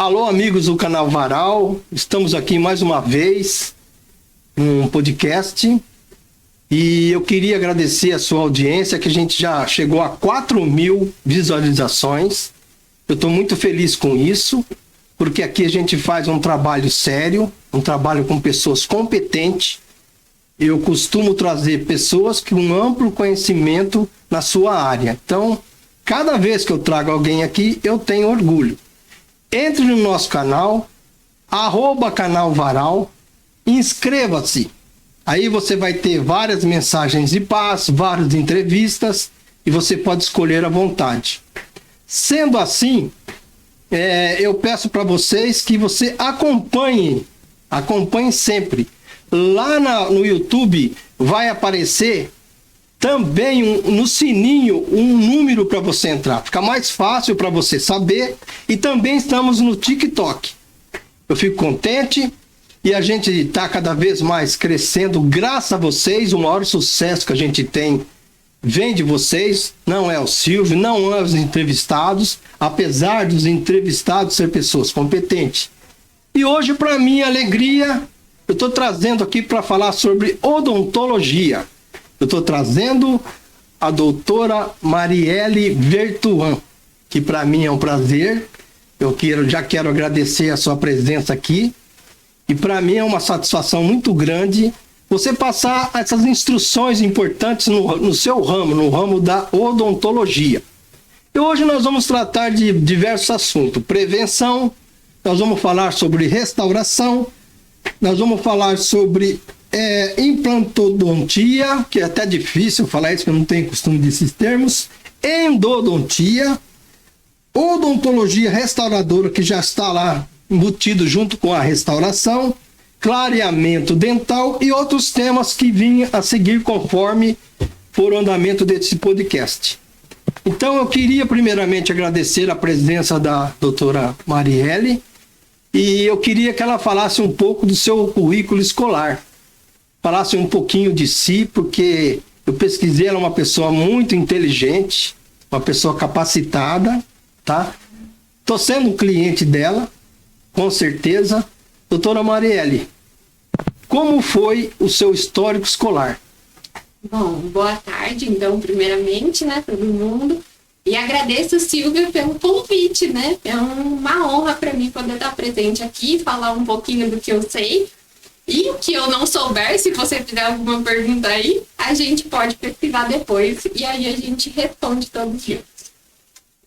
Alô, amigos do canal Varal, estamos aqui mais uma vez num podcast e eu queria agradecer a sua audiência, que a gente já chegou a 4.000 visualizações. Eu estou muito feliz com isso, porque aqui a gente faz um trabalho sério, um trabalho com pessoas competentes. Eu costumo trazer pessoas com um amplo conhecimento na sua área. Então, cada vez que eu trago alguém aqui, eu tenho orgulho. Entre no nosso canal, @canal Varal, inscreva-se. Aí você vai ter várias mensagens de paz, várias entrevistas e você pode escolher à vontade. Sendo assim, eu peço para vocês que você acompanhe sempre. Lá no YouTube vai aparecer também no sininho um número para você entrar. Fica mais fácil para você saber. E também estamos no TikTok. Eu fico contente e a gente está cada vez mais crescendo graças a vocês. O maior sucesso que a gente tem vem de vocês. Não é o Silvio, não é os entrevistados, apesar dos entrevistados ser pessoas competentes. E hoje, para minha alegria, eu estou trazendo aqui para falar sobre odontologia. Eu estou trazendo a doutora Marielle Vertuan, que para mim é um prazer. Já quero agradecer a sua presença aqui. E para mim é uma satisfação muito grande você passar essas instruções importantes no seu ramo, no ramo da odontologia. E hoje nós vamos tratar de diversos assuntos. Prevenção, nós vamos falar sobre restauração, nós vamos falar sobre implantodontia, que é até difícil falar isso, que eu não tenho costume desses termos, endodontia, odontologia restauradora, que já está lá embutido junto com a restauração, clareamento dental e outros temas que vinham a seguir conforme for o andamento desse podcast. Então eu queria primeiramente agradecer a presença da doutora Marielle e eu queria que ela falasse um pouco do seu currículo escolar. Falasse um pouquinho de si, porque eu pesquisei, ela é uma pessoa muito inteligente, uma pessoa capacitada, tá? Estou sendo um cliente dela, com certeza. Doutora Marielle, como foi o seu histórico escolar? Bom, boa tarde, então, primeiramente, né, todo mundo. E agradeço, Silvio, pelo convite, né? É uma honra para mim poder estar presente aqui, falar um pouquinho do que eu sei. E o que eu não souber, se você fizer alguma pergunta aí, a gente pode pesquisar depois e aí a gente responde todos juntos.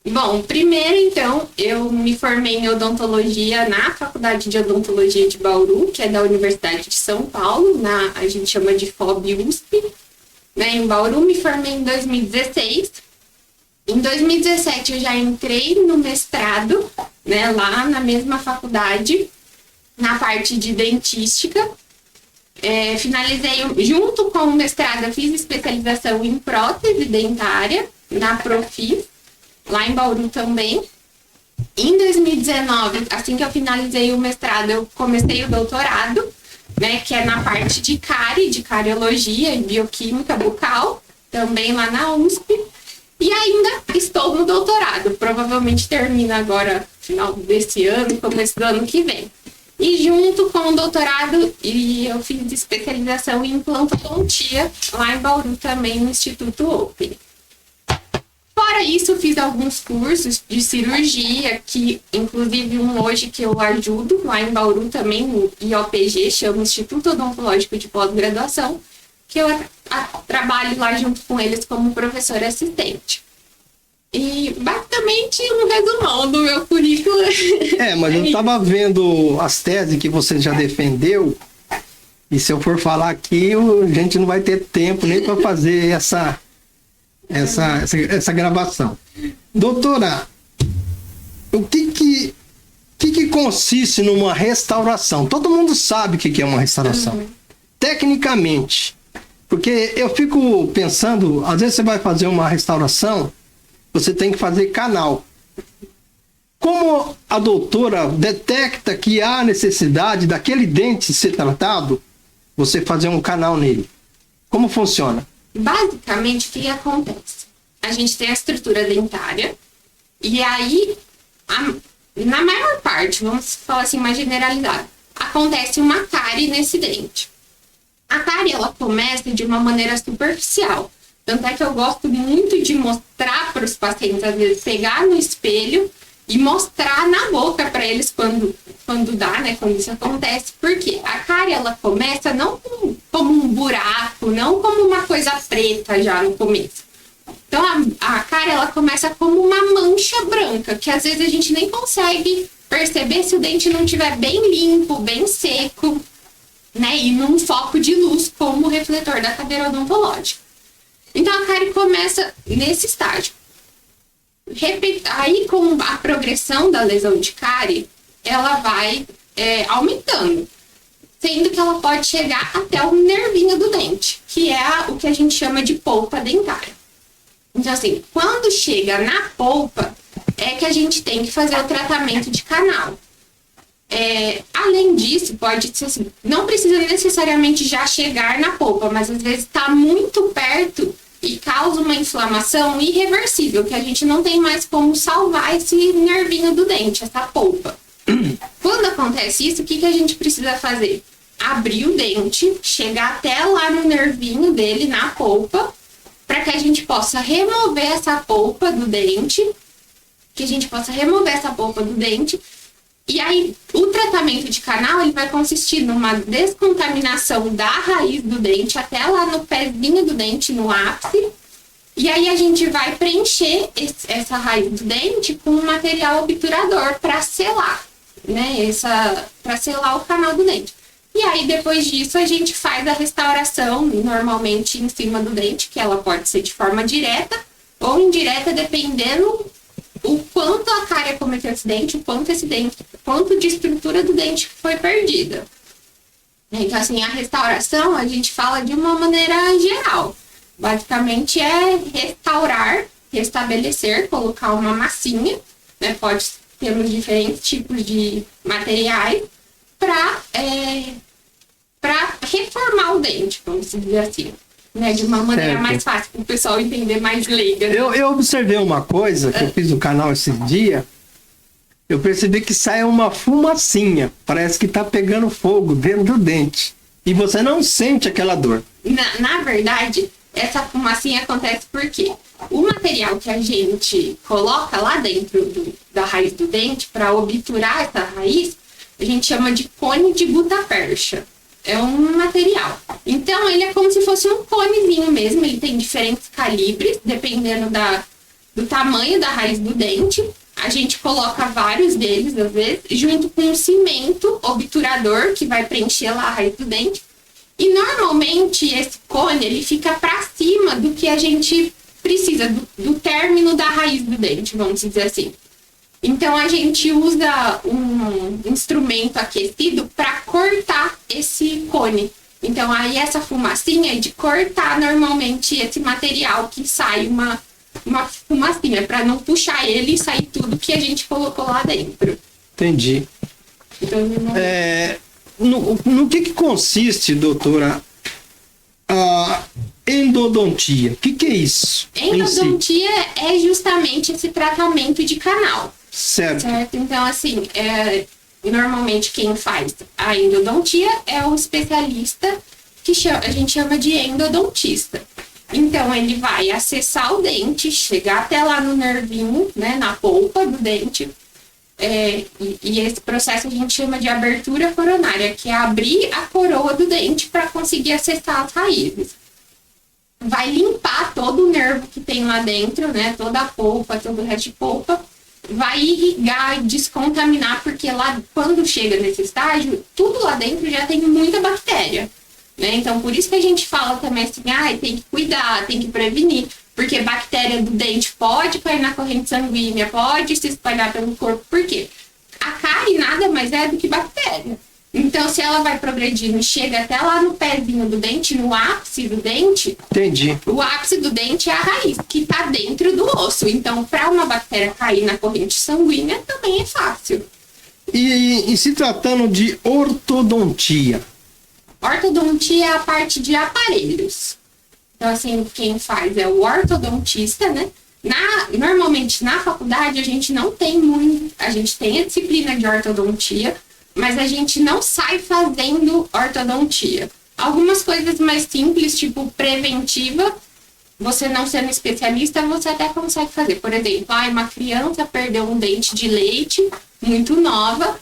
Bom, primeiro, então, eu me formei em odontologia na Faculdade de Odontologia de Bauru, que é da Universidade de São Paulo, a gente chama de FOB-USP. Né, em Bauru, me formei em 2016. Em 2017, eu já entrei no mestrado, né, lá na mesma faculdade, na parte de dentística. Finalizei, junto com o mestrado, eu fiz especialização em prótese dentária, na Profis, lá em Bauru também. Em 2019, assim que eu finalizei o mestrado, eu comecei o doutorado, né, que é na parte de cárie, de cariologia e bioquímica bucal, também lá na USP. E ainda estou no doutorado, provavelmente termina agora, final desse ano, começo do ano que vem. E junto com o doutorado, eu fiz especialização em implantodontia, lá em Bauru também, no Instituto Open. Fora isso, fiz alguns cursos de cirurgia, que inclusive um hoje que eu ajudo, lá em Bauru também, no IOPG, chama Instituto Odontológico de Pós-Graduação, que eu trabalho lá junto com eles como professora assistente. E basicamente um resumão do meu currículo. Mas eu estava vendo as teses que você já defendeu, e se eu for falar aqui, a gente não vai ter tempo nem para fazer essa gravação. Doutora, o que consiste numa restauração? Todo mundo sabe o que é uma restauração. Tecnicamente. Porque eu fico pensando, às vezes você vai fazer uma restauração, você tem que fazer canal. Como a doutora detecta que há necessidade daquele dente ser tratado, você fazer um canal nele? Como funciona? Basicamente, o que acontece? A gente tem a estrutura dentária e aí na maior parte, vamos falar assim, mais generalizado, acontece uma cárie nesse dente. A cárie, ela começa de uma maneira superficial. Tanto é que eu gosto muito de mostrar para os pacientes, às vezes, pegar no espelho e mostrar na boca para eles quando dá, né? Quando isso acontece. Porque a cárie, ela começa não como um buraco, não como uma coisa preta já no começo. Então, a cárie, ela começa como uma mancha branca, que às vezes a gente nem consegue perceber se o dente não estiver bem limpo, bem seco, né? E num foco de luz, como o refletor da cadeira odontológica. Então, a cárie começa nesse estágio. Aí, com a progressão da lesão de cárie, ela vai aumentando. Sendo que ela pode chegar até o nervinho do dente, que é o que a gente chama de polpa dentária. Então, assim, quando chega na polpa, é que a gente tem que fazer o tratamento de canal. Além disso, pode ser assim, não precisa necessariamente já chegar na polpa, mas às vezes está muito perto e causa uma inflamação irreversível, que a gente não tem mais como salvar esse nervinho do dente, essa polpa. Quando acontece isso, o que a gente precisa fazer? Abrir o dente, chegar até lá no nervinho dele, na polpa, para que a gente possa remover essa polpa do dente, e aí o tratamento de canal ele vai consistir numa descontaminação da raiz do dente até lá no pezinho do dente, no ápice, e aí a gente vai preencher essa raiz do dente com um material obturador para selar, né, para selar o canal do dente. E aí, depois disso, a gente faz a restauração, normalmente em cima do dente, que ela pode ser de forma direta ou indireta, dependendo o quanto a cárie cometeu esse dente, quanto de estrutura do dente foi perdida. Então, assim, a restauração, a gente fala de uma maneira geral. Basicamente, é restaurar, restabelecer, colocar uma massinha, né? Pode ter diferentes tipos de materiais, para reformar o dente, vamos dizer assim, né? De uma maneira mais fácil, para o pessoal entender mais leiga. Né? Eu observei uma coisa que eu fiz no canal esse dia, eu percebi que sai uma fumacinha, parece que tá pegando fogo dentro do dente, e você não sente aquela dor. Na verdade, essa fumacinha acontece porque o material que a gente coloca lá dentro da raiz do dente, para obturar essa raiz, a gente chama de cone de gutapercha. É um material. Então, ele é como se fosse um conezinho mesmo. Ele tem diferentes calibres, dependendo do tamanho da raiz do dente. A gente coloca vários deles, às vezes, junto com um cimento obturador, que vai preencher lá a raiz do dente. E, normalmente, esse cone, ele fica para cima do que a gente precisa, do término da raiz do dente, vamos dizer assim. Então, a gente usa um instrumento aquecido para cortar esse cone. Então, aí essa fumacinha é de cortar normalmente esse material que sai uma fumacinha, para não puxar ele e sair tudo que a gente colocou lá dentro. Entendi. Então, no que consiste, doutora, a endodontia? O que é isso? Endodontia é justamente esse tratamento de canal. Certo. Então, assim, normalmente quem faz a endodontia é o especialista que a gente chama de endodontista. Então, ele vai acessar o dente, chegar até lá no nervinho, né, na polpa do dente, e esse processo a gente chama de abertura coronária, que é abrir a coroa do dente para conseguir acessar as raízes. Vai limpar todo o nervo que tem lá dentro, né, toda a polpa, todo o resto de polpa, vai irrigar e descontaminar, porque lá, quando chega nesse estágio, tudo lá dentro já tem muita bactéria, né? Então, por isso que a gente fala também assim, tem que cuidar, tem que prevenir, porque bactéria do dente pode cair na corrente sanguínea, pode se espalhar pelo corpo, por quê? A cárie nada mais é do que bactéria. Então, se ela vai progredindo e chega até lá no pezinho do dente, no ápice do dente... Entendi. O ápice do dente é a raiz, que está dentro do osso. Então, para uma bactéria cair na corrente sanguínea, também é fácil. E se tratando de ortodontia? Ortodontia é a parte de aparelhos. Então, assim, quem faz é o ortodontista, né? Normalmente, na faculdade, a gente não tem muito... gente tem a disciplina de ortodontia, mas a gente não sai fazendo ortodontia. Algumas coisas mais simples, tipo preventiva, você não sendo especialista, você até consegue fazer. Por exemplo, uma criança perdeu um dente de leite muito nova,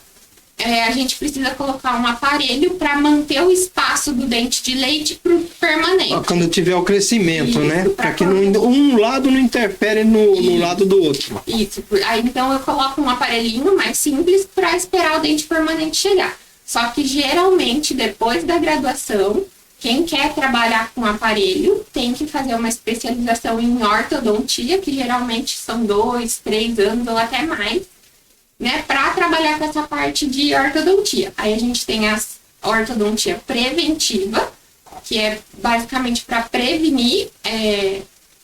a gente precisa colocar um aparelho para manter o espaço do dente de leite permanente. Quando tiver o crescimento, isso, né? Para que um lado não interfere no lado do outro. Isso. Aí então eu coloco um aparelhinho mais simples para esperar o dente permanente chegar. Só que geralmente, depois da graduação, quem quer trabalhar com aparelho tem que fazer uma especialização em ortodontia, que geralmente são 2, 3 anos ou até mais, né, para trabalhar com essa parte de ortodontia. Aí a gente tem a ortodontia preventiva, que é basicamente para prevenir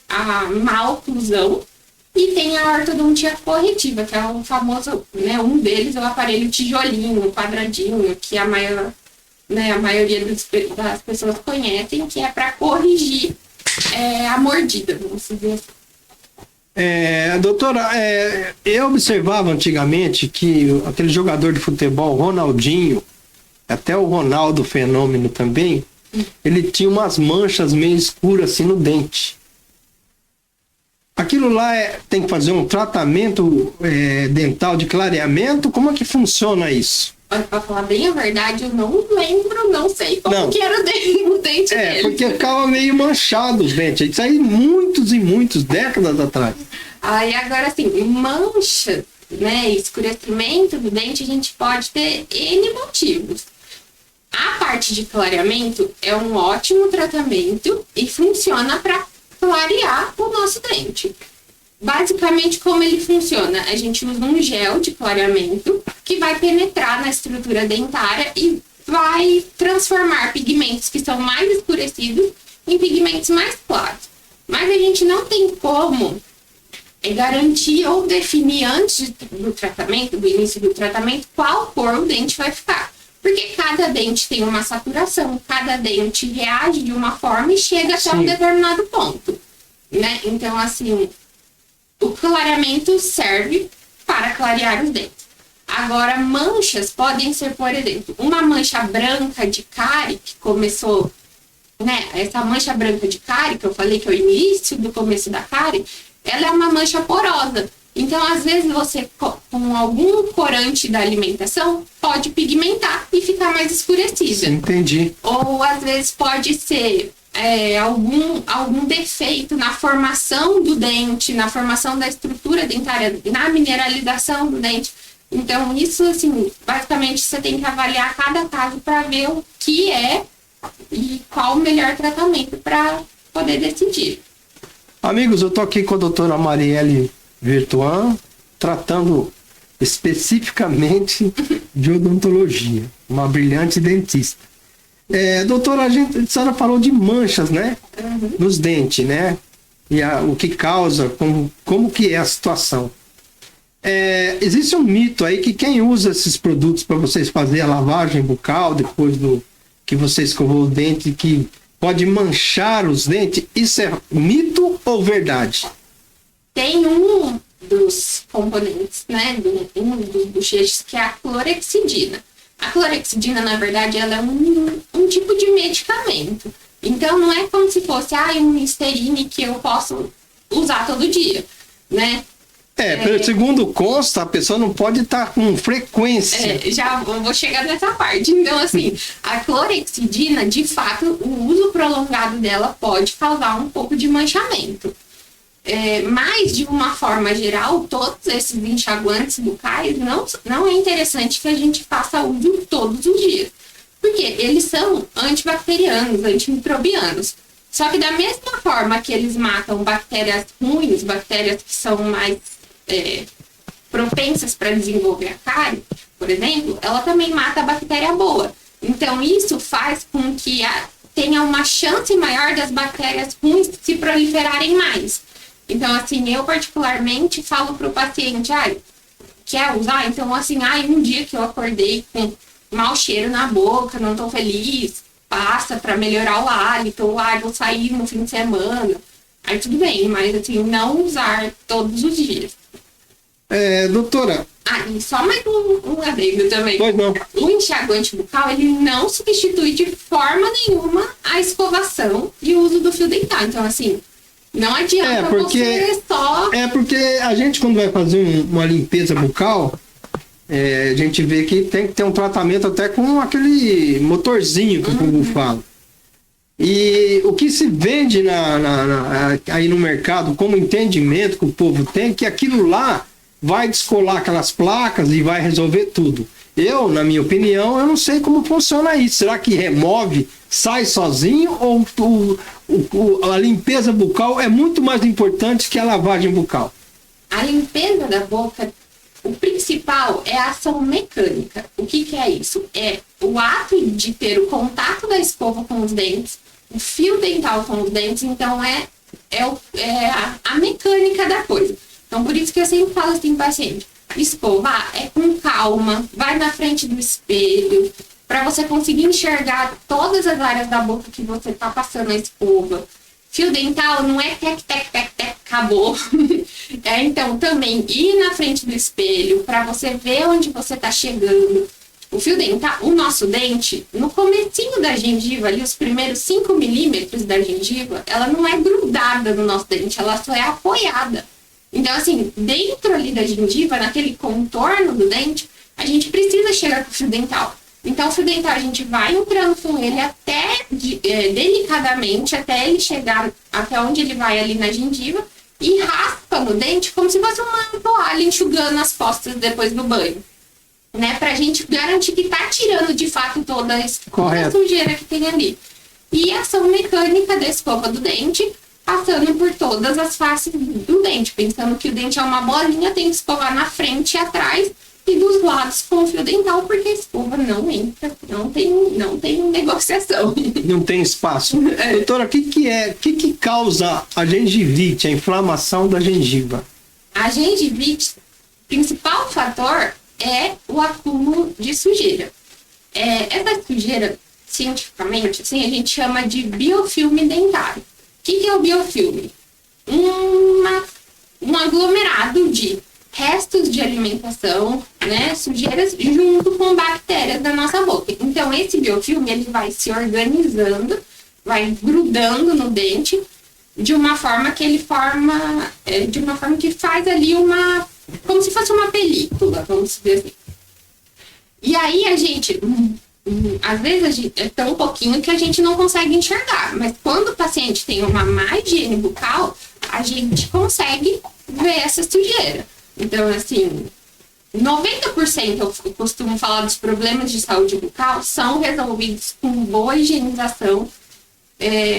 a má oclusão, e tem a ortodontia corretiva, que é o famoso, né, um deles é o aparelho tijolinho, quadradinho, que a maioria das pessoas conhecem, que é para corrigir a mordida, vamos dizer assim. Doutora, eu observava antigamente que aquele jogador de futebol, Ronaldinho, até o Ronaldo Fenômeno também, ele tinha umas manchas meio escuras assim no dente. Aquilo lá tem que fazer um tratamento dental de clareamento? Como é que funciona isso? Pra falar bem a verdade, eu não lembro, não sei como que era o dente dele. Porque ficava meio manchado os dentes. Isso aí muitos e muitos, décadas atrás. Aí agora assim, mancha, né, escurecimento do dente, a gente pode ter N motivos. A parte de clareamento é um ótimo tratamento e funciona para clarear o nosso dente. Basicamente, como ele funciona? A gente usa um gel de clareamento que vai penetrar na estrutura dentária e vai transformar pigmentos que são mais escurecidos em pigmentos mais claros. Mas a gente não tem como garantir ou definir antes do tratamento, do início do tratamento, qual cor o dente vai ficar. Porque cada dente tem uma saturação, cada dente reage de uma forma e chega até um determinado ponto, né? Então, assim, o clareamento serve para clarear os dentes. Agora, manchas podem ser, por exemplo, uma mancha branca de cárie que começou, né? Essa mancha branca de cárie, que eu falei que é o início do começo da cárie, ela é uma mancha porosa. Então, às vezes, você, com algum corante da alimentação, pode pigmentar e ficar mais escurecida. Entendi. Ou, às vezes, pode ser algum defeito na formação do dente, na formação da estrutura dentária, na mineralização do dente. Então, isso, assim, basicamente, você tem que avaliar cada caso para ver o que é e qual o melhor tratamento para poder decidir. Amigos, eu tô aqui com a doutora Marielle Vertuan, tratando especificamente de odontologia, uma brilhante dentista. Doutora, a senhora falou de manchas, né? Uhum. Nos dentes, né? E o que causa, como que é a situação. Existe um mito aí que quem usa esses produtos para vocês fazerem a lavagem bucal, depois que você escovou o dente, que pode manchar os dentes, isso é mito ou verdade? Tem um dos componentes, né, um dos bochechos, que é a clorexidina. A clorexidina, na verdade, ela é um tipo de medicamento. Então, não é como se fosse um Listerine que eu posso usar todo dia, né? Segundo consta, a pessoa não pode estar com frequência. Já vou chegar nessa parte. Então, assim, a clorexidina, de fato, o uso prolongado dela pode causar um pouco de manchamento. Mas, de uma forma geral, todos esses enxaguantes bucais não é interessante que a gente faça uso todos os dias. Porque eles são antibacterianos, antimicrobianos. Só que da mesma forma que eles matam bactérias ruins, bactérias que são mais propensas para desenvolver a cárie, por exemplo, ela também mata a bactéria boa. Então, isso faz com que tenha uma chance maior das bactérias ruins se proliferarem mais. Então, assim, eu particularmente falo para o paciente, quer usar? Então, assim, um dia que eu acordei com mau cheiro na boca, não tô feliz, passa para melhorar o hálito, ou vou sair no fim de semana. Aí tudo bem, mas assim, não usar todos os dias. Doutora, e só mais um adendo também. Pois não. O enxaguante bucal, ele não substitui de forma nenhuma a escovação e o uso do fio dental. Então, assim, não adianta você só... porque a gente, quando vai fazer uma limpeza bucal, a gente vê que tem que ter um tratamento até com aquele motorzinho que o povo fala. E o que se vende aí no mercado como entendimento que o povo tem, que aquilo lá vai descolar aquelas placas e vai resolver tudo. Eu, na minha opinião, eu não sei como funciona isso. Será que remove, sai sozinho, ou a limpeza bucal é muito mais importante que a lavagem bucal? A limpeza da boca, o principal é a ação mecânica. O que é isso? É o ato de ter o contato da escova com os dentes, o fio dental com os dentes, então é a mecânica da coisa. Então, por isso que eu sempre falo assim, paciente, escovar é com calma, vai na frente do espelho, para você conseguir enxergar todas as áreas da boca que você tá passando a escova. Fio dental não é tec, tec, tec, tec, acabou. Então, também ir na frente do espelho, para você ver onde você tá chegando. O fio dental, o nosso dente, no comecinho da gengiva, ali, os primeiros 5 milímetros da gengiva, ela não é grudada no nosso dente, ela só é apoiada. Então, assim, dentro ali da gengiva, naquele contorno do dente, a gente precisa chegar com o fio dental. Então, o fio dental, a gente vai entrando com ele até, delicadamente, até ele chegar até onde ele vai ali na gengiva, e raspa no dente como se fosse uma toalha enxugando as costas depois do banho. Né, pra gente garantir que tá tirando de fato toda a sujeira que tem ali. E a ação mecânica da escova do dente, passando por todas as faces do dente, pensando que o dente é uma bolinha, tem que escovar na frente e atrás e dos lados com o fio dental, porque a escova não entra, não tem negociação. Não tem espaço. Doutora, o que causa a gengivite, a inflamação da gengiva? A gengivite, principal fator é o acúmulo de sujeira. Essa sujeira, cientificamente, assim, a gente chama de biofilme dentário. O que é o biofilme? Um aglomerado de restos de alimentação, né, sujeiras, junto com bactérias da nossa boca. Então, esse biofilme, ele vai se organizando, vai grudando no dente, de uma forma que ele forma, de uma forma que faz ali como se fosse uma película, vamos dizer assim. E aí a gente, às vezes a gente, é tão pouquinho que a gente não consegue enxergar, mas quando o paciente tem uma má higiene bucal, a gente consegue ver essa sujeira. Então, assim, 90% eu costumo falar dos problemas de saúde bucal são resolvidos com boa higienização,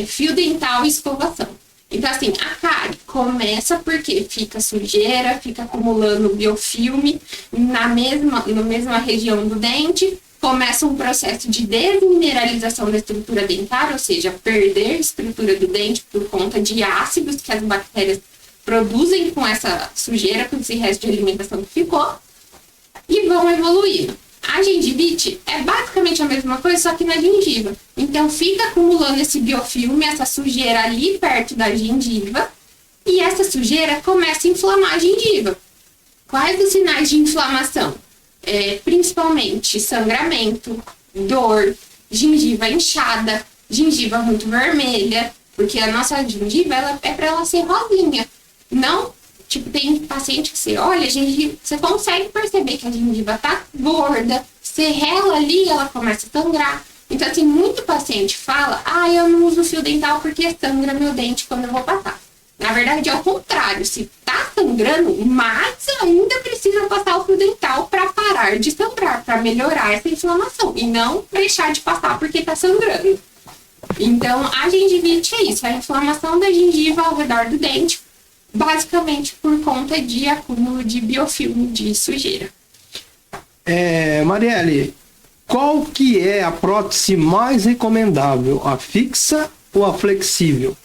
fio dental e escovação. Então, assim, a cárie começa porque fica sujeira, fica acumulando biofilme na mesma região do dente, começa um processo de desmineralização da estrutura dentária, ou seja, perder a estrutura do dente por conta de ácidos que as bactérias produzem com essa sujeira, com esse resto de alimentação que ficou, e vão evoluindo. A gengivite é basicamente a mesma coisa, só que na gengiva. Então, fica acumulando esse biofilme, essa sujeira ali perto da gengiva, e essa sujeira começa a inflamar a gengiva. Quais os sinais de inflamação? Principalmente sangramento, dor, gengiva inchada, gengiva muito vermelha, porque a nossa gengiva é para ela ser rosinha. Não, tipo, tem paciente que você olha, a gengiva, você consegue perceber que a gengiva tá gorda, você rela ali, ela começa a sangrar. Então, assim, muito paciente fala, eu não uso fio dental porque sangra meu dente quando eu vou passar. Na verdade, é o contrário, se tá sangrando, mais ainda precisa passar o fio dental para parar de sangrar, para melhorar essa inflamação, e não deixar de passar porque tá sangrando. Então, a gengivite é isso, a inflamação da gengiva ao redor do dente, basicamente por conta de acúmulo de biofilme de sujeira. Marielle, qual que é a prótese mais recomendável? A fixa ou a flexível?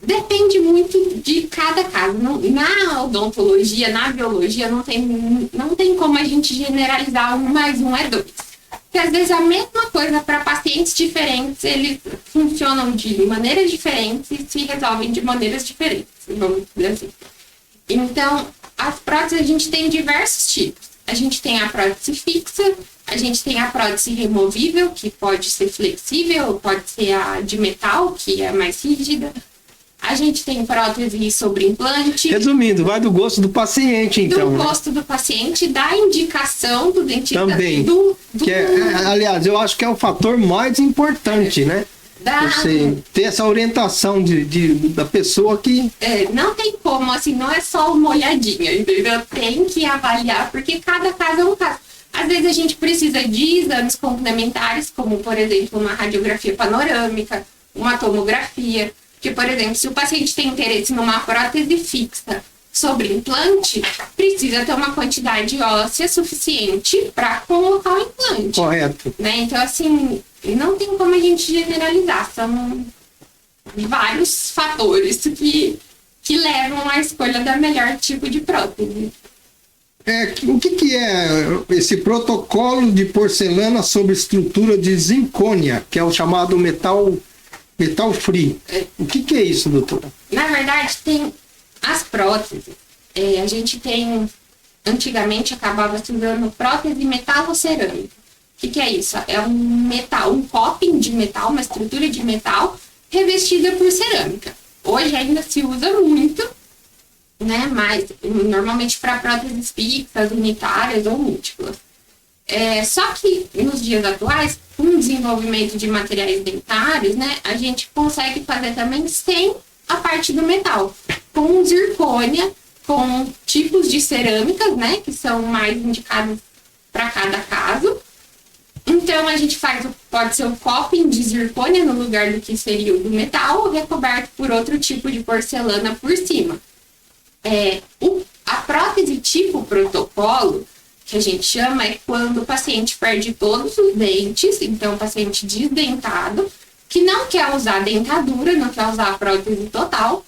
Depende muito de cada caso. Na odontologia, na biologia, não tem como a gente generalizar 1 mais 1 é 2. Porque às vezes a mesma coisa para pacientes diferentes, eles funcionam de maneiras diferentes e se resolvem de maneiras diferentes, vamos dizer assim. Então, as próteses a gente tem diversos tipos. A gente tem a prótese fixa, a gente tem a prótese removível, que pode ser flexível, pode ser a de metal, que é mais rígida. A gente tem prótese sobre implante. Resumindo, vai do gosto do paciente, então. Do gosto do paciente, da indicação do dentista. Também. Aliás, eu acho que é o fator mais importante, né? Você ter essa orientação da pessoa que... não tem como, assim, não é só uma olhadinha, entendeu? Tem que avaliar, porque cada caso é um caso. Às vezes a gente precisa de exames complementares, como, por exemplo, uma radiografia panorâmica, uma tomografia. Que, por exemplo, se o paciente tem interesse numa prótese fixa sobre implante, precisa ter uma quantidade óssea suficiente para colocar o implante. Correto. Né? Então, assim, não tem como a gente generalizar. São vários fatores que levam à escolha da melhor tipo de prótese. O que é esse protocolo de porcelana sobre estrutura de zircônia, que é o chamado metal free? O que é isso, doutora? Na verdade, tem as próteses. A gente tem, antigamente acabava se usando prótese metalocerâmica. O que é isso? É um metal, um coping de metal, uma estrutura de metal revestida por cerâmica. Hoje ainda se usa muito, né? Mas normalmente para próteses fixas, unitárias ou múltiplas. Só que nos dias atuais, com o desenvolvimento de materiais dentários, né, a gente consegue fazer também sem a parte do metal, com zircônia, com tipos de cerâmicas, né, que são mais indicados para cada caso. Então a gente pode ser o coping de zircônia no lugar do que seria o do metal, ou recoberto por outro tipo de porcelana por cima. A prótese tipo protocolo, que a gente chama, é quando o paciente perde todos os dentes, então o paciente desdentado, que não quer usar dentadura, não quer usar a prótese total.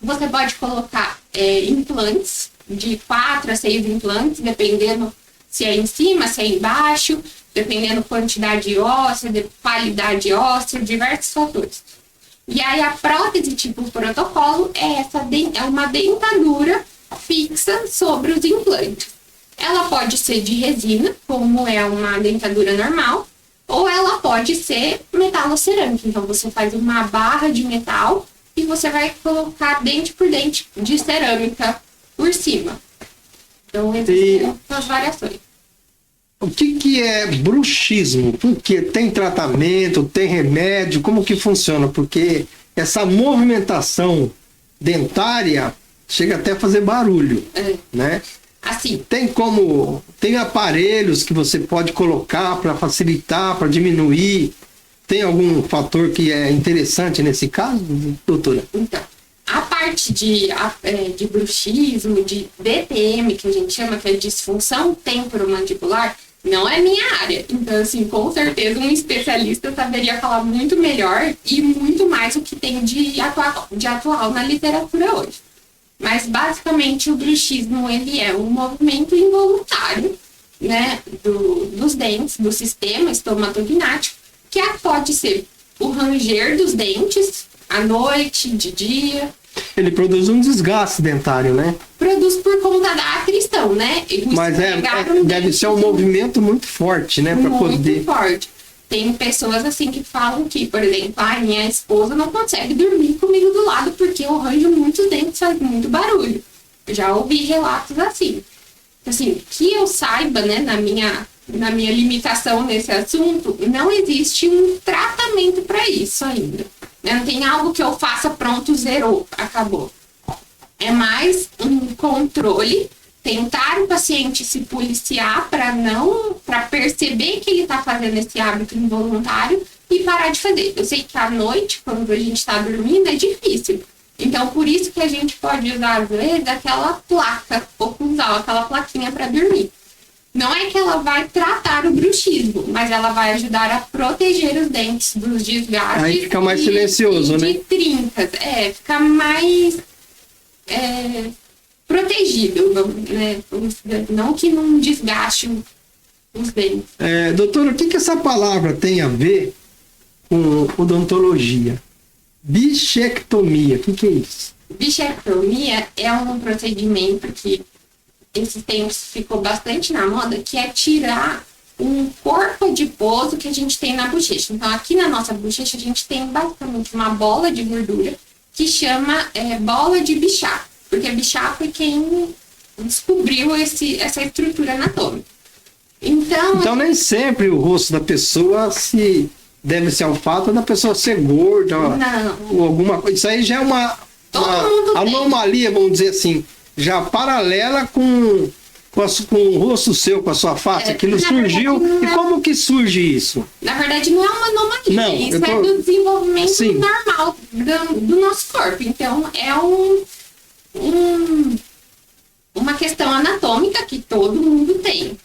Você pode colocar implantes, de 4 a 6 implantes, dependendo se é em cima, se é embaixo, dependendo da quantidade óssea, de qualidade óssea, diversos fatores. E aí a prótese tipo protocolo é uma dentadura fixa sobre os implantes. Ela pode ser de resina, como é uma dentadura normal, ou ela pode ser metalocerâmica. Então, você faz uma barra de metal e você vai colocar dente por dente de cerâmica por cima. Então, existem as variações. O que é bruxismo? Porque tem tratamento, tem remédio, como que funciona? Porque essa movimentação dentária chega até a fazer barulho, né? Assim. Tem aparelhos que você pode colocar para facilitar, para diminuir. Tem algum fator que é interessante nesse caso, doutora? Então, a parte de bruxismo, de DTM, que a gente chama, que é disfunção temporomandibular, não é minha área. Então, assim, com certeza um especialista saberia falar muito melhor e muito mais o que tem de atual na literatura hoje. Mas, basicamente, o bruxismo, ele é um movimento involuntário, né, dos dentes, do sistema estomatognático, que pode ser o ranger dos dentes, à noite, de dia. Ele produz um desgaste dentário, né? Produz por conta da atrição, né? Mas deve ser um movimento muito forte, né? Muito forte. Tem pessoas assim que falam que, por exemplo, minha esposa não consegue dormir comigo do lado porque eu arranjo muitos dentes, faz muito barulho. Eu já ouvi relatos assim. Assim, que eu saiba, né, na minha limitação nesse assunto, não existe um tratamento para isso ainda. Não tem algo que eu faça, pronto, zerou, acabou. É mais um controle, tentar o paciente se policiar para perceber que ele está fazendo esse hábito involuntário e parar de fazer. Eu sei que à noite, quando a gente está dormindo, é difícil. Então, por isso que a gente pode usar, às vezes, aquela placa oclusal, aquela plaquinha para dormir. Não é que ela vai tratar o bruxismo, mas ela vai ajudar a proteger os dentes dos desgastes. Aí fica mais silencioso, né? De trincas. Fica mais protegido, né? Não que não desgaste os dentes. Doutora, o que essa palavra tem a ver com odontologia? Bichectomia, o que é isso? Bichectomia é um procedimento que esses tempos ficou bastante na moda, que é tirar um corpo adiposo que a gente tem na bochecha. Então, aqui na nossa bochecha, a gente tem basicamente uma bola de gordura que chama bola de Bichat, porque Bichat foi quem descobriu essa estrutura anatômica. Então, nem sempre o rosto da pessoa deve ser ao fato da pessoa ser gorda ou alguma coisa. Isso aí já é uma anomalia, vamos dizer assim, já paralela com o rosto seu, com a sua face. Aquilo surgiu. Verdade, e como que surge isso? Na verdade, não é uma anomalia. Isso é do desenvolvimento normal do nosso corpo. Então, é uma questão anatômica que todo mundo tem.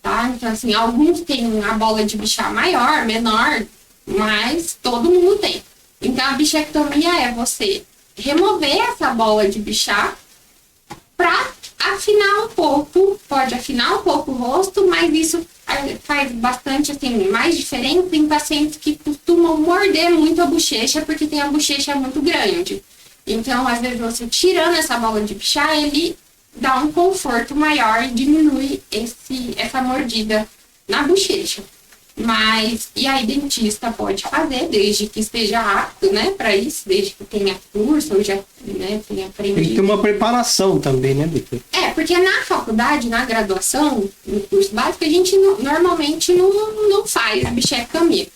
Tá? Então, assim, alguns têm a bola de Bichat maior, menor, mas todo mundo tem. Então, a bichectomia é você remover essa bola de Bichat para afinar um pouco, pode afinar um pouco o rosto, mas isso faz bastante, assim, mais diferença em pacientes que costumam morder muito a bochecha, porque tem a bochecha muito grande. Então, às vezes, você tirando essa bola de Bichat, ele dá um conforto maior e diminui essa mordida na bochecha. Mas, e aí dentista pode fazer, desde que esteja apto, né, para isso, desde que tenha curso ou já, né, tenha aprendido. Tem que ter uma preparação também, né, doutor? Porque na faculdade, na graduação, no curso básico, a gente normalmente não faz bichectomia.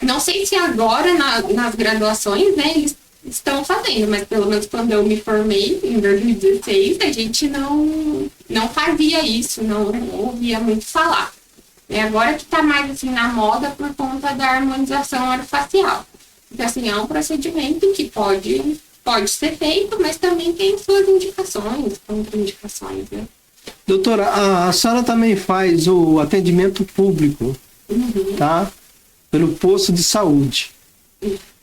Não sei se agora, nas graduações, né, eles estão fazendo, mas pelo menos quando eu me formei, em 2016, a gente não fazia isso, não ouvia muito falar. Agora que está mais assim na moda por conta da harmonização orofacial. Então, assim, é um procedimento que pode ser feito, mas também tem suas indicações, contraindicações, né? Doutora, a senhora também faz o atendimento público, tá? Pelo posto de saúde.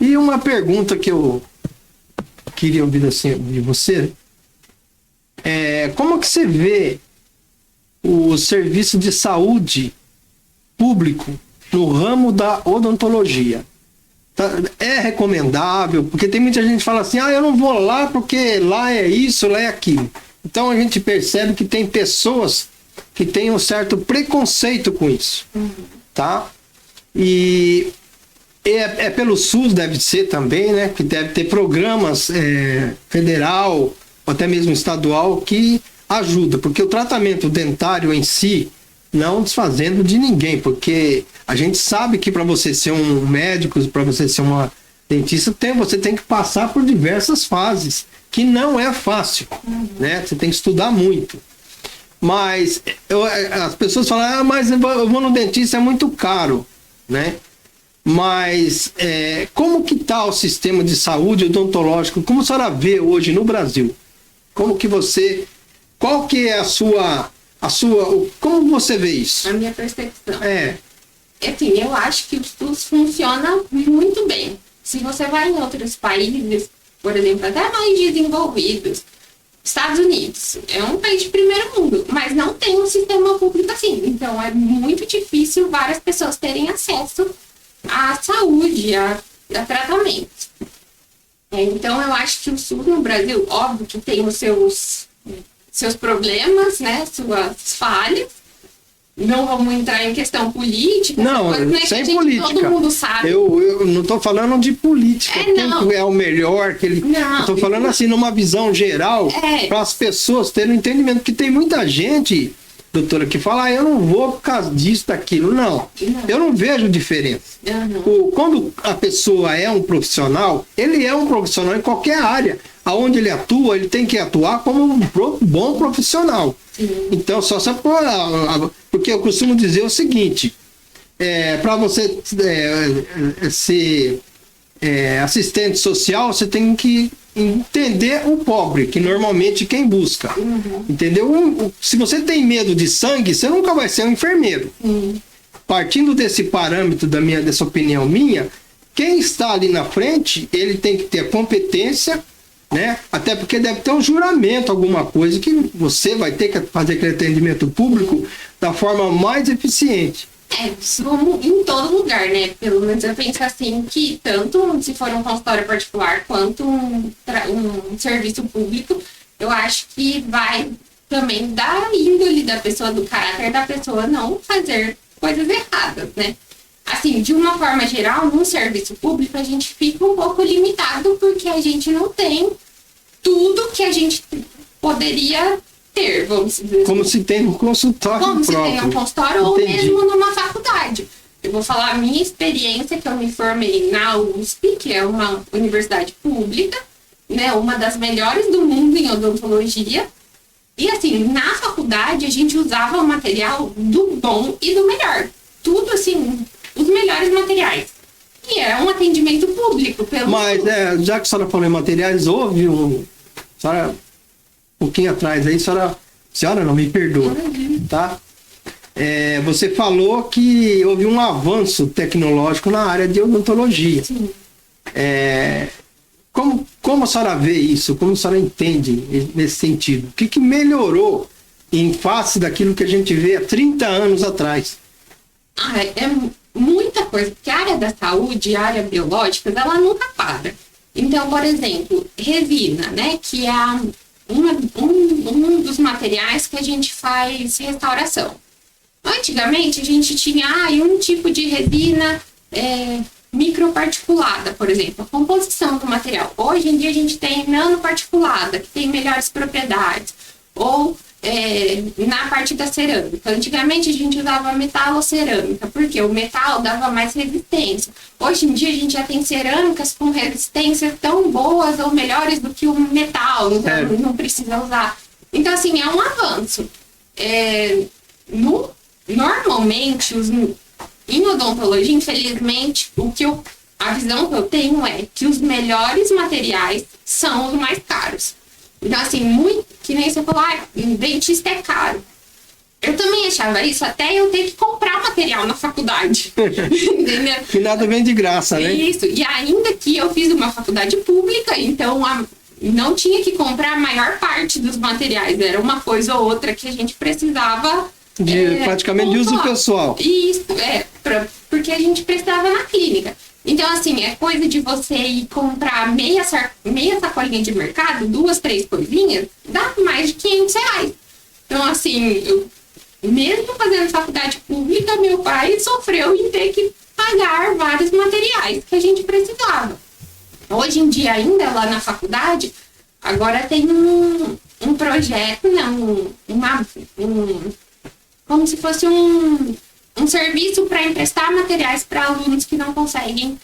E uma pergunta que eu queria ouvir assim, de você como que você vê o serviço de saúde público no ramo da odontologia? É recomendável? Porque tem muita gente que fala assim, eu não vou lá porque lá é isso, lá é aquilo. Então a gente percebe que tem pessoas que têm um certo preconceito com isso, tá? E pelo SUS deve ser também, né? Que deve ter programas federal ou até mesmo estadual que ajuda, porque o tratamento dentário em si, não desfazendo de ninguém, porque a gente sabe que para você ser um médico, para você ser uma dentista, você tem que passar por diversas fases, que não é fácil, né? Você tem que estudar muito. Mas as pessoas falam, mas eu vou no dentista, é muito caro, né? Mas como que está o sistema de saúde odontológico? Como a senhora vê hoje no Brasil? Qual que é a sua como você vê isso? A minha percepção. Assim, eu acho que o SUS funciona muito bem. Se você vai em outros países, por exemplo, até mais desenvolvidos, Estados Unidos é um país de primeiro mundo, mas não tem um sistema público assim. Então, é muito difícil várias pessoas terem acesso à saúde, a tratamentos. Então, eu acho que o SUS no Brasil, óbvio que tem os seus problemas, né, suas falhas. Não vamos entrar em questão política. Não, sem política. Todo mundo sabe. Eu não estou falando de política. Quem é o melhor? Eu estou falando assim, numa visão geral, para as pessoas terem um entendimento. Porque tem muita gente, doutora, que fala, eu não vou por causa disso, daquilo. Não, eu não vejo diferença. Quando a pessoa é um profissional, ele é um profissional em qualquer área. Aonde ele atua, ele tem que atuar como um bom profissional. Então, porque eu costumo dizer o seguinte, para você ser assistente social, você tem que entender o pobre, que normalmente quem busca. Entendeu? Se você tem medo de sangue, você nunca vai ser um enfermeiro. Partindo desse parâmetro dessa opinião minha, quem está ali na frente, ele tem que ter competência, né? Até porque deve ter um juramento, alguma coisa que você vai ter que fazer aquele atendimento público da forma mais eficiente. Como em todo lugar, né? Pelo menos eu penso assim que tanto se for um consultório particular quanto um serviço público, eu acho que vai também da índole da pessoa, do caráter da pessoa não fazer coisas erradas, né? Assim, de uma forma geral, no serviço público, a gente fica um pouco limitado porque a gente não tem tudo que a gente poderia ter, vamos dizer assim. Como se tem um consultório Como próprio. se tem um consultório ou Entendi. mesmo numa faculdade. Eu vou falar a minha experiência, que eu me formei na USP, que é uma universidade pública, né, uma das melhores do mundo em odontologia. E assim, na faculdade a gente usava o material do bom e do melhor. Tudo assim, os melhores materiais. E é um atendimento público. Mas, já que a senhora falou em materiais, houve senhora, um pouquinho atrás aí, senhora não, me perdoa, tá? Você falou que houve um avanço tecnológico na área de odontologia. Sim. Como a senhora vê isso? Como a senhora entende nesse sentido? O que melhorou em face daquilo que a gente vê há 30 anos atrás? É muita coisa, porque a área da saúde, a área biológica, ela nunca para. Então, por exemplo, resina, né, que é um dos materiais que a gente faz restauração. Antigamente, a gente tinha um tipo de resina microparticulada, por exemplo, a composição do material. Hoje em dia, a gente tem nanoparticulada, que tem melhores propriedades. Ou na parte da cerâmica. Antigamente a gente usava metalocerâmica, porque o metal dava mais resistência. Hoje em dia a gente já tem cerâmicas com resistências tão boas ou melhores do que o metal, então não precisa usar. Então, assim, é um avanço. Normalmente, em odontologia, infelizmente, a visão que eu tenho é que os melhores materiais são os mais caros. Então, assim, que nem você falou, dentista é caro. Eu também achava isso até eu ter que comprar material na faculdade. Entendeu? Que nada vem de graça, né? Isso. E ainda que eu fiz uma faculdade pública, então não tinha que comprar a maior parte dos materiais. Era uma coisa ou outra que a gente precisava... praticamente de uso pessoal. Isso, porque a gente precisava na clínica. Então, assim, é coisa de você ir comprar meia sacolinha de mercado, 2, 3 coisinhas, dá mais de R$500. Então, assim, mesmo fazendo faculdade pública, meu pai sofreu em ter que pagar vários materiais que a gente precisava. Hoje em dia, ainda lá na faculdade, agora tem um projeto, como se fosse um serviço para emprestar materiais para alunos que não conseguem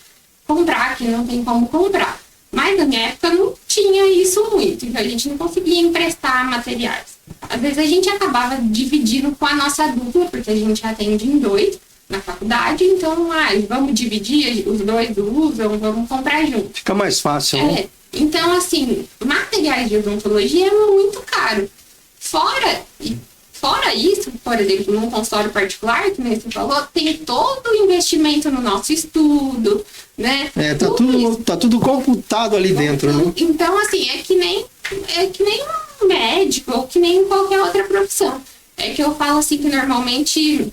comprar, que não tem como comprar. Mas na minha época não tinha isso muito, então a gente não conseguia emprestar materiais. Às vezes a gente acabava dividindo com a nossa dupla, porque a gente atende em 2 na faculdade, então vamos dividir, os 2 usam, vamos comprar junto. Fica mais fácil, né? Então, assim, materiais de odontologia é muito caro. Fora isso, por exemplo, num consultório particular, que nem você falou, tem todo o investimento no nosso estudo, né? Tá tudo computado ali dentro, né? Então, assim, é que nem um médico ou que nem qualquer outra profissão. É que eu falo assim que normalmente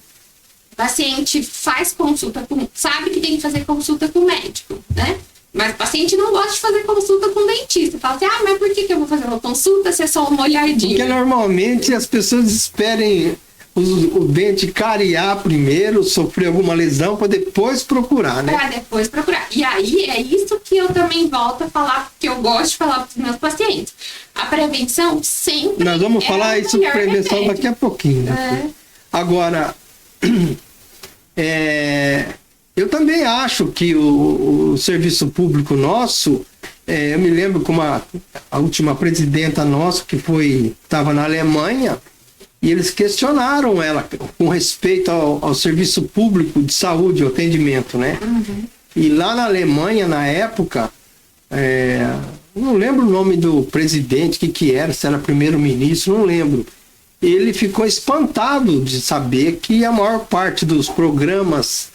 o paciente faz consulta sabe que tem que fazer consulta com o médico, né? Mas o paciente não gosta de fazer consulta com o dentista. Fala assim, mas por que eu vou fazer uma consulta se é só uma olhadinha? Porque normalmente as pessoas esperem o dente cariar primeiro, sofrer alguma lesão, para depois procurar, né? Para depois procurar. E aí é isso que eu também volto a falar, que eu gosto de falar para os meus pacientes. A prevenção sempre. Nós vamos falar isso de prevenção daqui a pouquinho. Né? Agora, eu também acho que o serviço público nosso, eu me lembro como a última presidenta nossa, que estava na Alemanha, e eles questionaram ela com respeito ao serviço público de saúde, o atendimento, né? Uhum. E lá na Alemanha, na época, não lembro o nome do presidente, que era, se era primeiro-ministro, não lembro. Ele ficou espantado de saber que a maior parte dos programas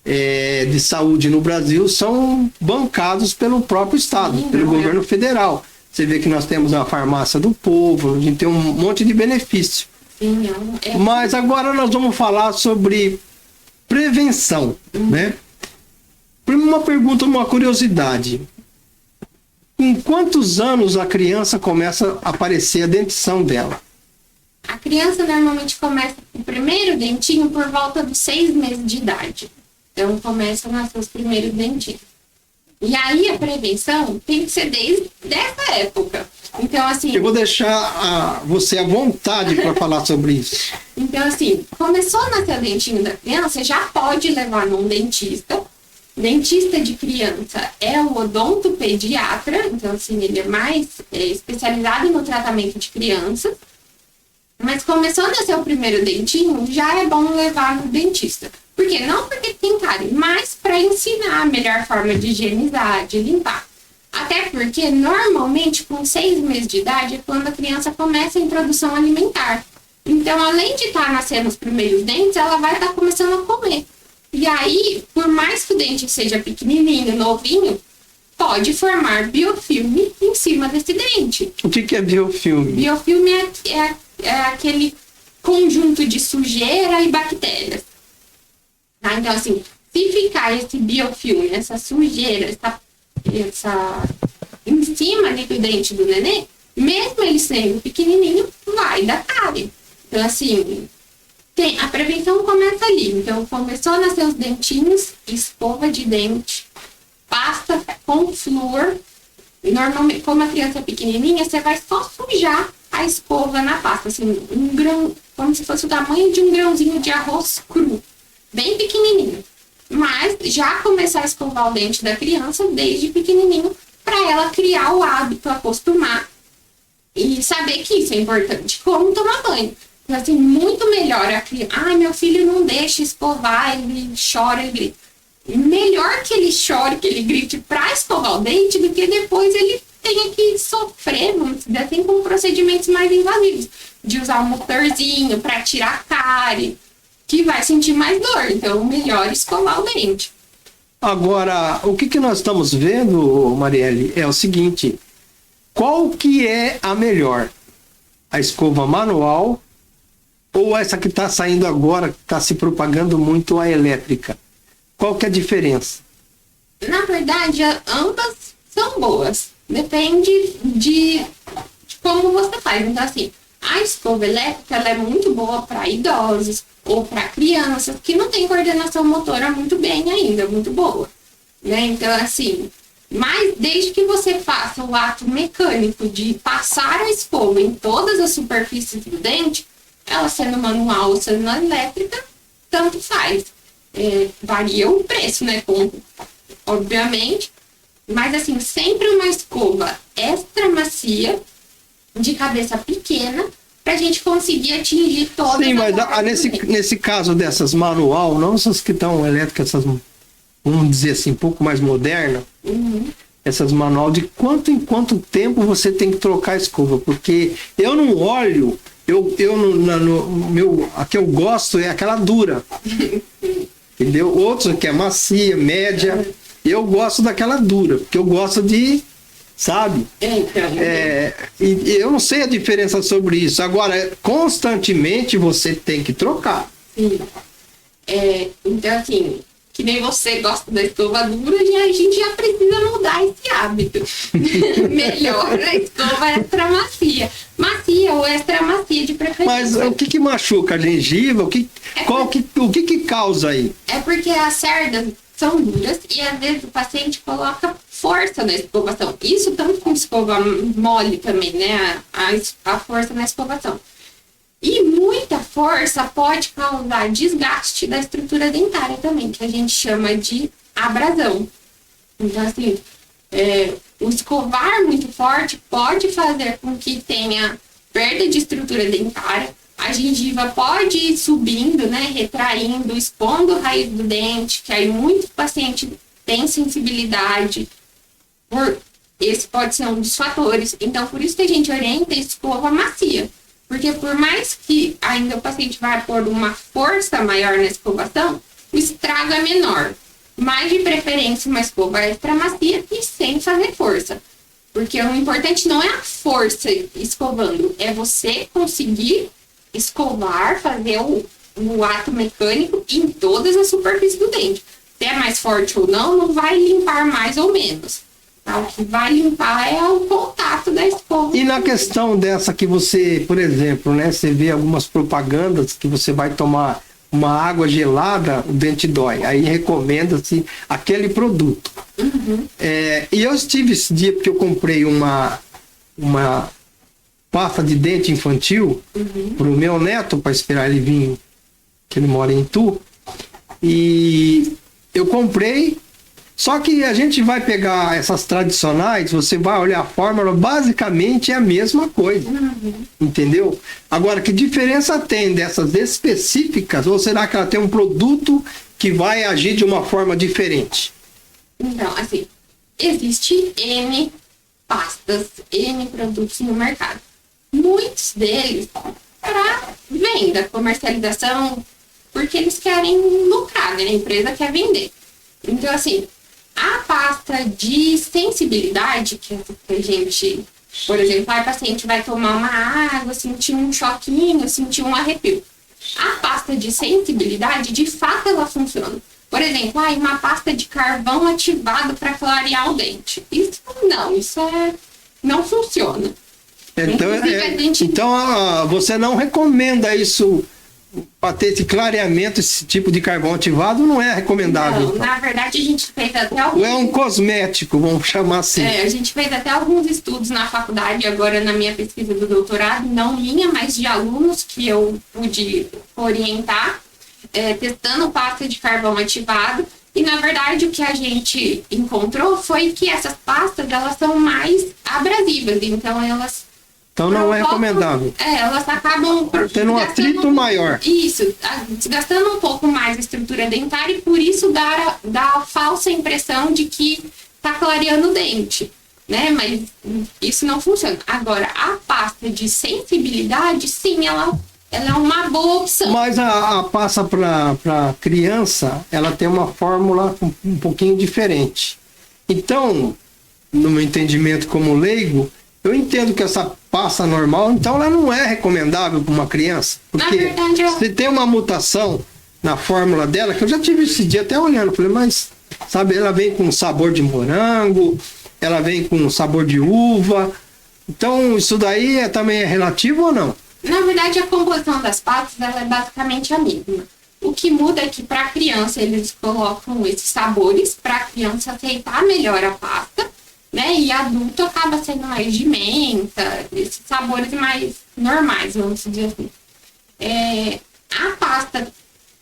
de saúde no Brasil são bancados pelo próprio Estado, pelo governo federal. Você vê que nós temos a farmácia do povo, a gente tem um monte de benefício. Sim, Mas agora nós vamos falar sobre prevenção, né? Uma pergunta, uma curiosidade. Com quantos anos a criança começa a aparecer a dentição dela? a criança normalmente começa o primeiro dentinho por volta dos 6 meses de idade. Então, começa a nascer os primeiros dentinhos. E aí, a prevenção tem que ser desde essa época. Então, assim... Eu vou deixar você à vontade para falar sobre isso. Então, assim, começou a nascer o dentinho da criança, já pode levar num dentista. Dentista de criança é o odontopediatra, então, assim, ele é mais especializado no tratamento de crianças. Mas começou a nascer o primeiro dentinho, já é bom levar no dentista. Por quê? Não porque tem cárie, mas para ensinar a melhor forma de higienizar, de limpar. Até porque, normalmente, com 6 meses de idade, é quando a criança começa a introdução alimentar. Então, além de estar nascendo os primeiros dentes, ela vai estar começando a comer. E aí, por mais que o dente seja pequenininho, novinho, pode formar biofilme em cima desse dente. O que é biofilme? Biofilme é aquele conjunto de sujeira e bactérias. Tá? Então, assim, se ficar esse biofilme, essa sujeira, em cima ali do dente do nenê, mesmo ele sendo pequenininho, vai dar cárie. Então, assim, a prevenção começa ali. Então, começou a nascer os dentinhos, escova de dente, pasta com flúor. Normalmente, como a criança é pequenininha, você vai só sujar a escova na pasta, assim, um grão, como se fosse o tamanho de um grãozinho de arroz cru, bem pequenininho. Mas já começar a escovar o dente da criança desde pequenininho, para ela criar o hábito, acostumar e saber que isso é importante, como tomar banho. Então, assim, muito melhor a criança. Ah, meu filho não deixa escovar, ele chora, ele grita. Melhor que ele chore, que ele grite para escovar o dente, do que depois ele tenha que sofrer, vamos dizer assim, com procedimentos mais invasivos. De usar um motorzinho para tirar a cárie, que vai sentir mais dor. Então, melhor escovar o dente. Agora, o que nós estamos vendo, Marielle, é o seguinte: qual que é a melhor? A escova manual ou essa que está saindo agora, que está se propagando muito, a elétrica? Qual que é a diferença? Na verdade, ambas são boas. Depende de como você faz. Então, assim, a escova elétrica ela é muito boa para idosos ou para crianças que não têm coordenação motora muito bem ainda, muito boa. Né? Então, assim, mas desde que você faça o ato mecânico de passar a escova em todas as superfícies do dente, ela sendo manual ou sendo elétrica, tanto faz. Varia o preço, né? Obviamente. Mas, assim, sempre uma escova extra macia, de cabeça pequena, pra gente conseguir atingir todas. Sim, mas nesse caso dessas manual, não essas que estão elétricas, essas, vamos dizer assim, um pouco mais modernas, essas manual, de quanto em quanto tempo você tem que trocar a escova? Porque eu não olho, a que eu gosto é aquela dura. Entendeu? Outros que é macia, média. Eu gosto daquela dura, porque eu gosto de, sabe? E eu não sei a diferença sobre isso. Agora, constantemente você tem que trocar. Sim. Então, assim, que nem você gosta da escova dura, a gente já precisa mudar esse hábito. Melhor a escova extra macia. Macia ou extra macia de preferência. Mas o que machuca? A gengiva? O que causa aí? É porque as cerdas são duras e às vezes o paciente coloca força na escovação. Isso tanto com escova mole também, né? A força na escovação. E muita força pode causar desgaste da estrutura dentária também, que a gente chama de abrasão. Então, assim, o escovar muito forte pode fazer com que tenha perda de estrutura dentária. A gengiva pode ir subindo, né, retraindo, expondo o raiz do dente, que aí muitos pacientes têm sensibilidade. Esse pode ser um dos fatores. Então, por isso que a gente orienta a escova macia. Porque por mais que ainda o paciente vá pôr uma força maior na escovação, o estrago é menor. Mas de preferência uma escova extra macia e sem fazer força. Porque o importante não é a força escovando, é você conseguir escovar, fazer o ato mecânico em todas as superfícies do dente. Se é mais forte ou não vai limpar mais ou menos. Tá? O que vai limpar é o contato da escova. E na questão dessa que você, por exemplo, né, você vê algumas propagandas que você vai tomar uma água gelada, o dente dói. Aí recomenda-se aquele produto. E eu estive esse dia porque eu comprei uma pasta de dente infantil para o meu neto, para esperar ele vir, que ele mora em Itu. E eu comprei. Só que a gente vai pegar essas tradicionais, você vai olhar a fórmula, basicamente é a mesma coisa. Entendeu? Agora, que diferença tem dessas específicas? Ou será que ela tem um produto que vai agir de uma forma diferente? Então, assim, existe N pastas, N produtos no mercado. Muitos deles para venda, comercialização, porque eles querem lucrar, né? A empresa quer vender. Então, assim, a pasta de sensibilidade, que a gente, por exemplo, o paciente vai tomar uma água, sentir um choquinho, sentir um arrepio. A pasta de sensibilidade, de fato, ela funciona. Por exemplo, uma pasta de carvão ativado para clarear o dente. Isso não funciona. Então, você não recomenda isso para ter esse clareamento, esse tipo de carvão ativado, não é recomendável? Não, então. Na verdade, a gente fez até alguns... Ou é um cosmético, vamos chamar assim. A gente fez até alguns estudos na faculdade, agora na minha pesquisa do doutorado, não minha, mas de alunos que eu pude orientar, testando pasta de carvão ativado. E, na verdade, o que a gente encontrou foi que essas pastas, elas são mais abrasivas, então elas... Então não é recomendável. Elas acabam tendo um atrito maior. Isso, desgastando um pouco mais a estrutura dentária e por isso dá a falsa impressão de que está clareando o dente, né? Mas isso não funciona. Agora, a pasta de sensibilidade, sim, ela é uma boa opção. Mas a pasta para criança, ela tem uma fórmula um pouquinho diferente. Então, no meu entendimento como leigo, eu entendo que essa pasta normal, então ela não é recomendável para uma criança. Porque verdade, se tem uma mutação na fórmula dela, que eu já tive esse dia até olhando, falei, mas, sabe, ela vem com sabor de morango, ela vem com sabor de uva. Então, isso daí também é relativo ou não? Na verdade, a composição das pastas ela é basicamente a mesma. O que muda é que para a criança eles colocam esses sabores para a criança aceitar melhor a pasta, né? E adulto acaba sendo mais de menta, esses sabores mais normais, vamos dizer assim. A pasta,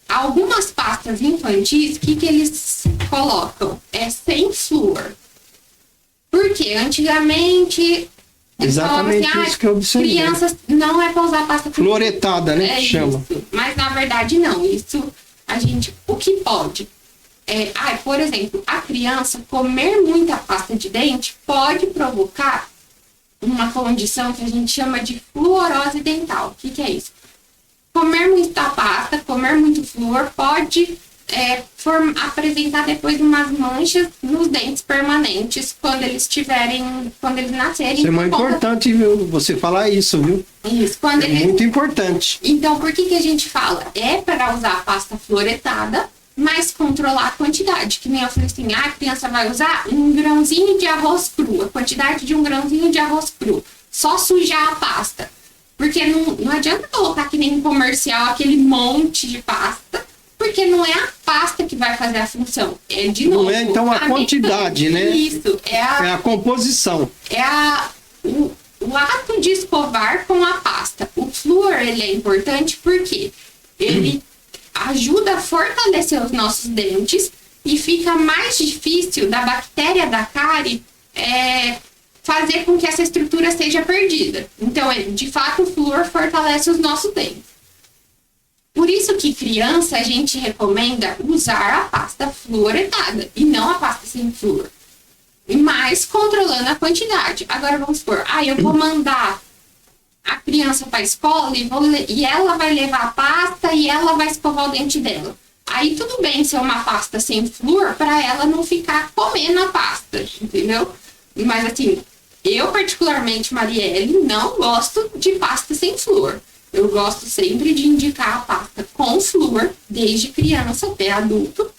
algumas pastas infantis, o que eles colocam? Sem flúor. Porque antigamente... Exatamente assim, isso que eu observei. Crianças não é para usar pasta fluoretada, né? Chama. Isso. Mas na verdade não. Isso o que pode? Por exemplo, a criança comer muita pasta de dente pode provocar uma condição que a gente chama de fluorose dental. O que é isso? Comer muita pasta, comer muito flúor pode apresentar depois umas manchas nos dentes permanentes quando eles nascerem. Isso é muito importante, viu? Você falar isso, viu? Isso. Muito importante. Então, por que a gente fala? É para usar pasta fluoretada, mas controlar a quantidade. Que nem eu falei assim, a criança vai usar um grãozinho de arroz cru, a quantidade de um grãozinho de arroz cru. Só sujar a pasta. Porque não adianta colocar que nem um comercial aquele monte de pasta, porque não é a pasta que vai fazer a função. De novo. Não é, então, a quantidade, né? Isso. É a composição. O ato de escovar com a pasta. O flúor, ele é importante porque ele ajuda a fortalecer os nossos dentes e fica mais difícil da bactéria da cárie fazer com que essa estrutura seja perdida. Então, de fato, o flúor fortalece os nossos dentes. Por isso que criança a gente recomenda usar a pasta fluoretada e não a pasta sem flúor. Mas controlando a quantidade. Agora vamos supor, eu vou mandar a criança para a escola e ela vai levar a pasta e ela vai escovar o dente dela. Aí tudo bem ser uma pasta sem flúor para ela não ficar comendo a pasta, entendeu? Mas assim, eu particularmente, Marielle, não gosto de pasta sem flúor. Eu gosto sempre de indicar a pasta com flúor, desde criança até adulto.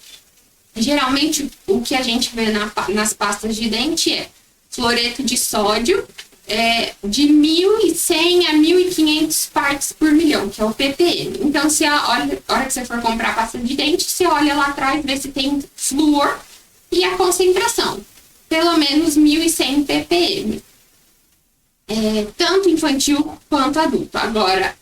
Geralmente, o que a gente vê nas pastas de dente é fluoreto de sódio, de 1.100 a 1.500 partes por milhão, que é o ppm. Então, a hora que você for comprar pasta de dente, você olha lá atrás, vê se tem flúor e a concentração. Pelo menos 1.100 ppm. Tanto infantil quanto adulto. Agora,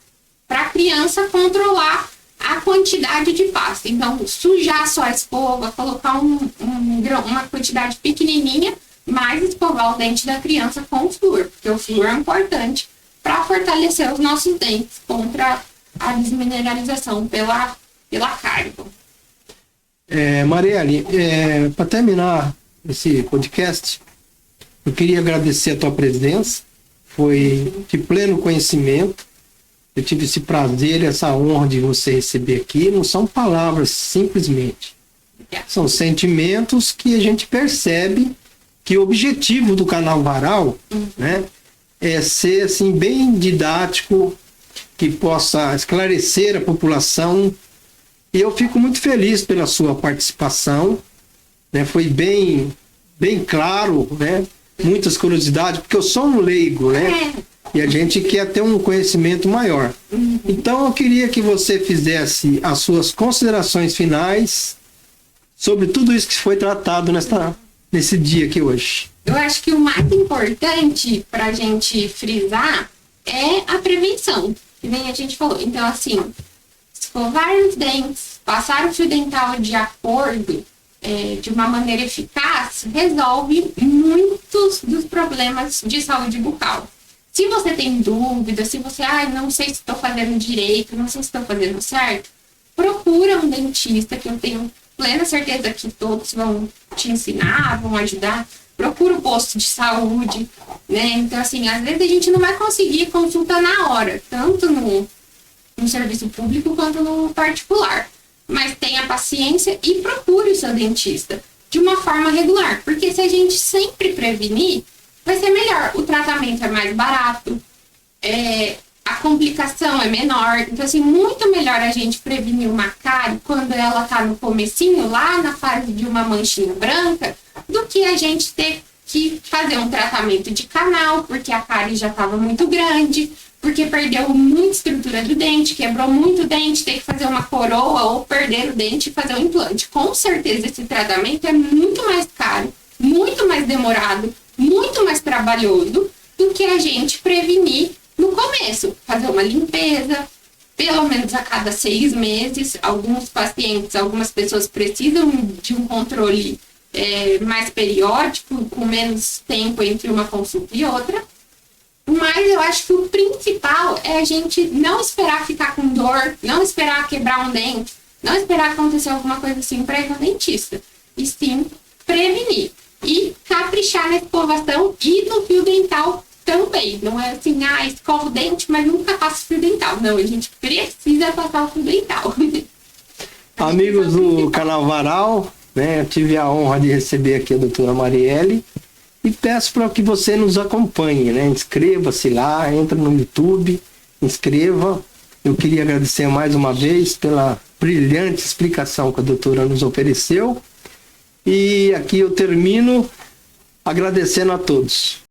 para criança, controlar a quantidade de pasta. Então, sujar só a escova, colocar uma quantidade pequenininha, mas escovar o dente da criança com flúor, porque o flúor é importante para fortalecer os nossos dentes contra a desmineralização pela cárie. Marielle, para terminar esse podcast, eu queria agradecer a tua presença, foi de pleno conhecimento, eu tive esse prazer, essa honra de você receber aqui, não são palavras simplesmente, são sentimentos que a gente percebe que o objetivo do canal Varal, né, é ser assim, bem didático, que possa esclarecer a população. E eu fico muito feliz pela sua participação, né, foi bem claro, né, muitas curiosidades, porque eu sou um leigo, né, e a gente quer ter um conhecimento maior. Então eu queria que você fizesse as suas considerações finais sobre tudo isso que foi tratado nesse dia aqui hoje. Eu acho que o mais importante para a gente frisar é a prevenção, que nem a gente falou. Então, assim, escovar os dentes, passar o fio dental de acordo, de uma maneira eficaz, resolve muitos dos problemas de saúde bucal. Se você tem dúvida, se você, não sei se estou fazendo direito, não sei se estou fazendo certo, procura um dentista, que eu tenho plena certeza que todos vão te ensinar, vão ajudar. Procura o posto de saúde, né? Então, assim, às vezes a gente não vai conseguir consulta na hora, tanto no serviço público quanto no particular. Mas tenha paciência e procure o seu dentista de uma forma regular. Porque se a gente sempre prevenir, vai ser melhor. O tratamento é mais barato, a complicação é menor. Então, assim, muito melhor a gente prevenir uma cárie quando ela tá no comecinho, lá na fase de uma manchinha branca, do que a gente ter que fazer um tratamento de canal, porque a cárie já estava muito grande, porque perdeu muita estrutura do dente, quebrou muito o dente, ter que fazer uma coroa ou perder o dente e fazer um implante. Com certeza esse tratamento é muito mais caro, muito mais demorado, muito mais trabalhoso do que a gente prevenir no começo. Fazer uma limpeza, pelo menos a cada 6 meses. Alguns pacientes, algumas pessoas precisam de um controle mais periódico, com menos tempo entre uma consulta e outra. Mas eu acho que o principal é a gente não esperar ficar com dor, não esperar quebrar um dente, não esperar acontecer alguma coisa assim para ir no dentista. E sim prevenir. E caprichar na escovação e no fio dental também. Não é assim, escova o dente, mas nunca passa o fio dental. Não, a gente precisa passar o fio dental. Amigos do canal Varal, né, eu tive a honra de receber aqui a doutora Marielle e peço para que você nos acompanhe, né? Inscreva-se lá, entra no YouTube, inscreva. Eu queria agradecer mais uma vez pela brilhante explicação que a doutora nos ofereceu. E aqui eu termino agradecendo a todos.